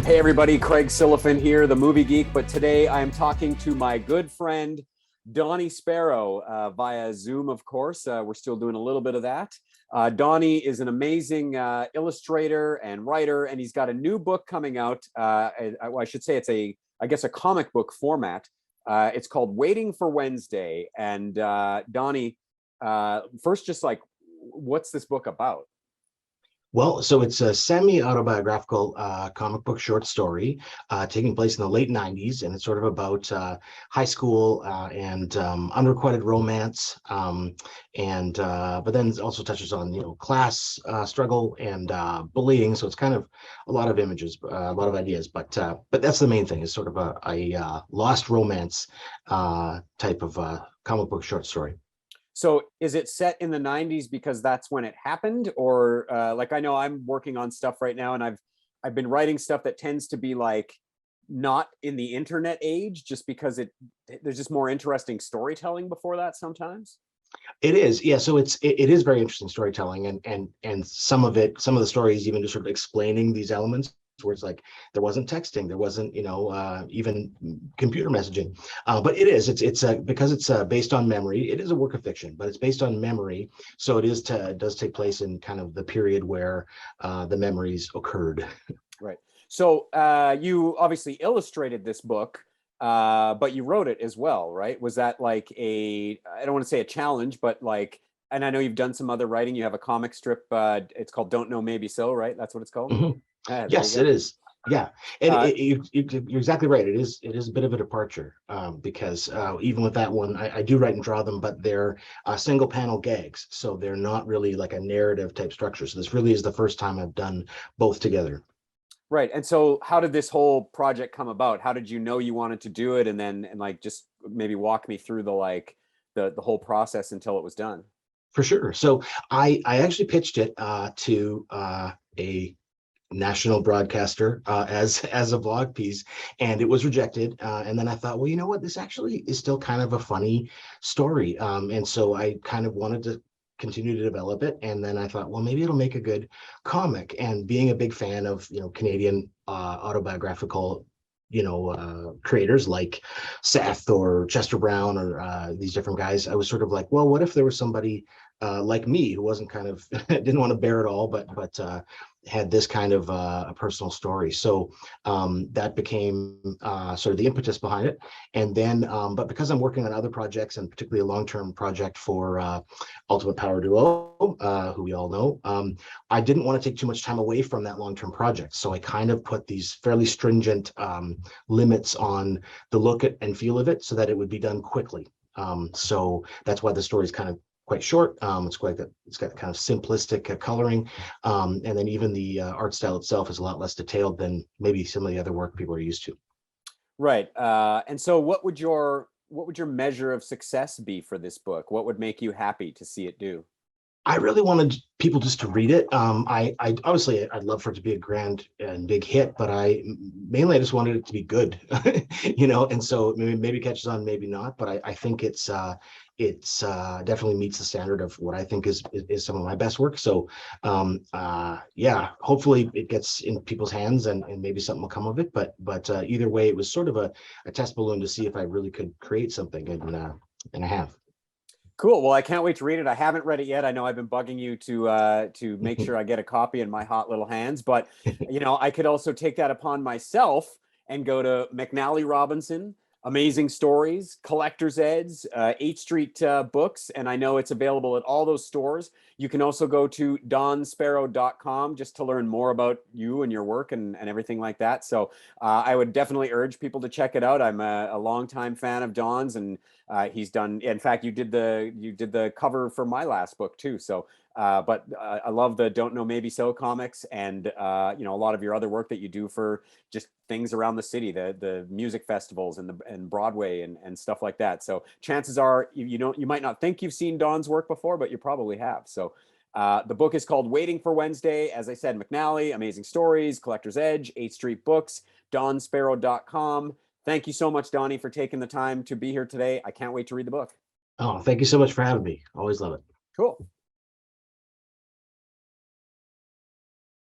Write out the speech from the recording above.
Hey everybody, Craig Silliphant here, the movie geek, but today I am talking to my good friend Donny Sparrow via Zoom, of course. We're still doing a little bit of that. Donny is an amazing illustrator and writer, and he's got a new book coming out. I should say it's a comic book format. It's called Waiting for Wednesday. And Donny, first, just like, what's this book about? Well, so it's a semi-autobiographical comic book short story taking place in the late 90s, and it's sort of about high school and unrequited romance, but then it also touches on, class struggle and bullying. So it's kind of a lot of images, a lot of ideas, but that's the main thing, is sort of a lost romance type of comic book short story. So is it set in the 90s because that's when it happened? Or like, I know I'm working on stuff right now, and I've been writing stuff that tends to be like not in the internet age, just because there's just more interesting storytelling before that sometimes. It is, yeah. So it is very interesting storytelling, and some of the stories even just sort of explaining these elements, where it's like there wasn't texting, there wasn't even computer messaging, but it's because it's based on memory. It is a work of fiction, but it's based on memory, so it does take place in kind of the period where the memories occurred. Right. So you obviously illustrated this book, but you wrote it as well, right? Was that like I don't want to say a challenge, but like, and I know you've done some other writing. You have a comic strip. It's called Don't Know Maybe So, right? That's what it's called. Mhm. There you Yes, it go. is. Yeah, and Uh, you're exactly right. It is a bit of a departure, because even with that one, I do write and draw them, but they're single panel gags, so they're not really like a narrative type structure. So this really is the first time I've done both together. right. And so how did this whole project come about? How did you know you wanted to do it? And then, and like, just maybe walk me through the whole process until it was done. For sure. So I actually pitched it to a national broadcaster as a blog piece, and it was rejected. And then I thought, well, you know what? This actually is still kind of a funny story, and so I kind of wanted to continue to develop it. And then I thought, well, maybe it'll make a good comic. And being a big fan of Canadian autobiographical creators like Seth or Chester Brown or these different guys, I was sort of like, well, what if there was somebody like me who wasn't kind of didn't want to bear it all, but had this kind of a personal story. So that became sort of the impetus behind it. And then, but because I'm working on other projects, and particularly a long-term project for Ultimate Power Duo, who we all know, I didn't want to take too much time away from that long-term project. So I kind of put these fairly stringent limits on the look and feel of it, so that it would be done quickly. So that's why the story is kind of quite short. It's got kind of simplistic coloring, and then even the art style itself is a lot less detailed than maybe some of the other work people are used to. Right. And so what would your measure of success be for this book? What would make you happy to see it do? I really wanted people just to read it. I obviously I'd love for it to be a grand and big hit, but I just wanted it to be good, And so maybe it catches on, maybe not. But I think it's definitely meets the standard of what I think is some of my best work. So yeah, hopefully it gets in people's hands, and maybe something will come of it. But either way, it was sort of a test balloon to see if I really could create something, and I have. Cool. Well, I can't wait to read it. I haven't read it yet. I know I've been bugging you to make sure I get a copy in my hot little hands, but I could also take that upon myself and go to McNally Robinson, Amazing Stories, Collector's Edge, 8th Street Books, and I know it's available at all those stores. You can also go to donsparrow.com just to learn more about you and your work and everything like that. So I would definitely urge people to check it out. I'm a longtime fan of Don's, and he's done. In fact, you did the cover for my last book too. So but I love the Don't Know Maybe So comics, and a lot of your other work that you do for just things around the city, the music festivals and Broadway and stuff like that. So chances are you might not think you've seen Don's work before, but you probably have. So the book is called Waiting for Wednesday. As I said, McNally, Amazing Stories, Collector's Edge, 8th Street Books, donsparrow.com. Thank you so much, Donny, for taking the time to be here today. I can't wait to read the book. Oh, thank you so much for having me. Always love it. Cool.